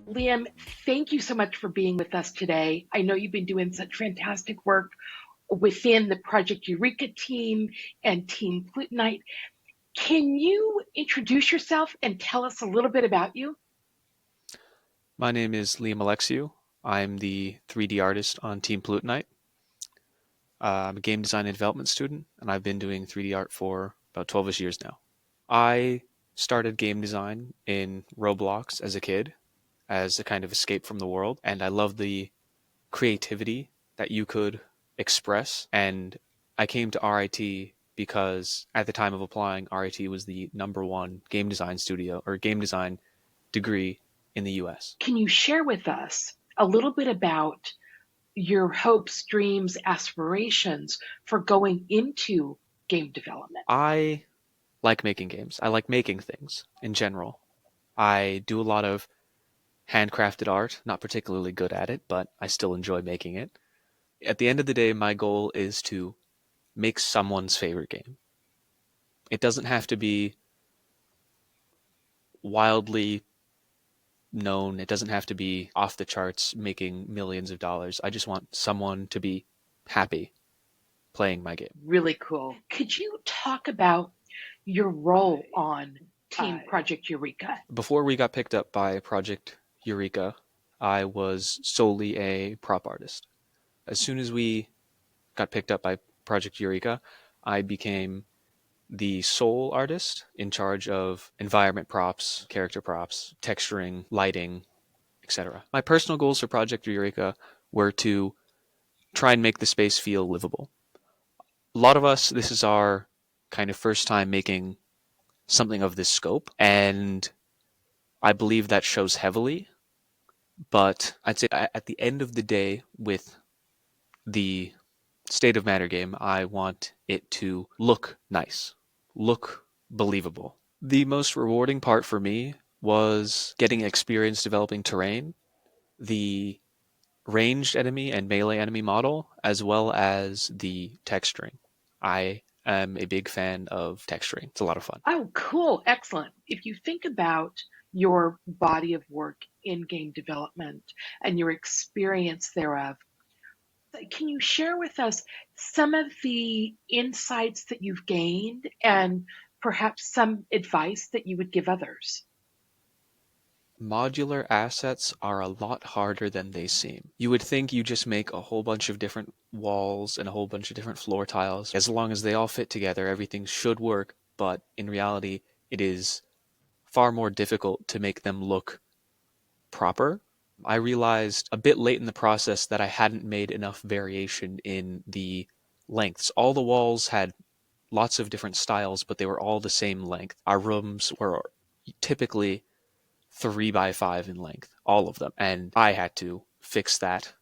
Liam, thank you so much for being with us today. I know you've been doing such fantastic work within the Project Eureka team and Team Plutonite. Can you introduce yourself and tell us a little bit about you? My name is Liam Alexiou. I'm the 3D artist on Team Plutonite. I'm a game design and development student, and I've been doing 3D art for about 12-ish years now. I started game design in Roblox as a kid, as a kind of escape from the world, and I loved the creativity that you could express. And I came to RIT because at the time of applying, RIT was the #1 game design studio or game design degree in the US. Can you share with us a little bit about your hopes, dreams, aspirations for going into game development? I like making games. I like making things in general. I do a lot of handcrafted art, not particularly good at it, but I still enjoy making it. At the end of the day, my goal is to make someone's favorite game. It doesn't have to be wildly known. It doesn't have to be off the charts, making millions of dollars. I just want someone to be happy playing my game. Really cool. Could you talk about your role on Team Project Eureka? Before we got picked up by Project Eureka, I was solely a prop artist. As soon as we got picked up by Project Eureka, I became the sole artist in charge of environment props, character props, texturing, lighting, etc. My personal goals for Project Eureka were to try and make the space feel livable. A lot of us, this is our kind of first time making something of this scope, and I believe that shows heavily. But I'd say at the end of the day, with the State of Matter game, I want it to look nice, look believable. The most rewarding part for me was getting experience developing terrain, the ranged enemy and melee enemy model, as well as the texturing. I am a big fan of texturing. It's a lot of fun. Oh, cool. Excellent. If you think about your body of work in game development and your experience thereof, can you share with us some of the insights that you've gained and perhaps some advice that you would give others? Modular assets are a lot harder than they seem. You would think you just make a whole bunch of different walls and a whole bunch of different floor tiles. As long as they all fit together, everything should work, but in reality, it is far more difficult to make them look proper. I realized a bit late in the process that I hadn't made enough variation in the lengths. All the walls had lots of different styles, but they were all the same length. Our rooms were typically 3x5 in length, all of them, and I had to fix that,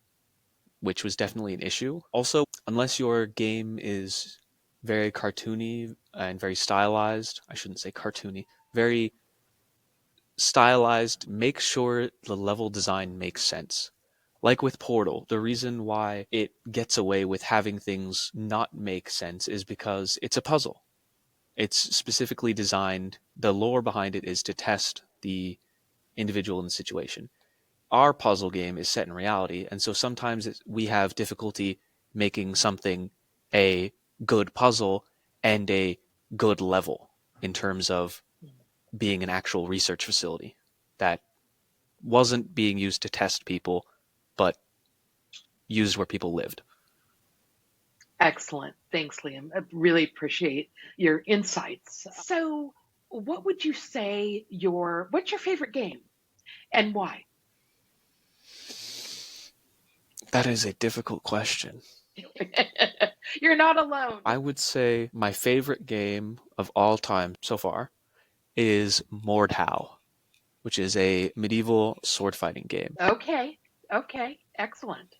which was definitely an issue. Also, unless your game is very cartoony and very stylized, I shouldn't say cartoony, very stylized, make sure the level design makes sense. Like with Portal, the reason why it gets away with having things not make sense is because it's a puzzle. It's specifically designed, the lore behind it is to test the individual in the situation. Our puzzle game is set in reality, and so sometimes we have difficulty making something a good puzzle and a good level in terms of being an actual research facility that wasn't being used to test people, but used where people lived. Excellent. Thanks, Liam. I really appreciate your insights. So, what would you say what's your favorite game and why? That is a difficult question. You're not alone. I would say my favorite game of all time so far is Mordhau, which is a medieval sword fighting game. Okay. Excellent.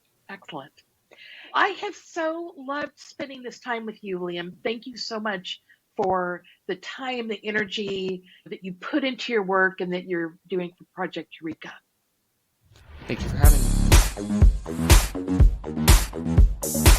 I have so loved spending this time with you, Liam. Thank you so much for the time, the energy that you put into your work and that you're doing for Project Eureka. Thank you for having me.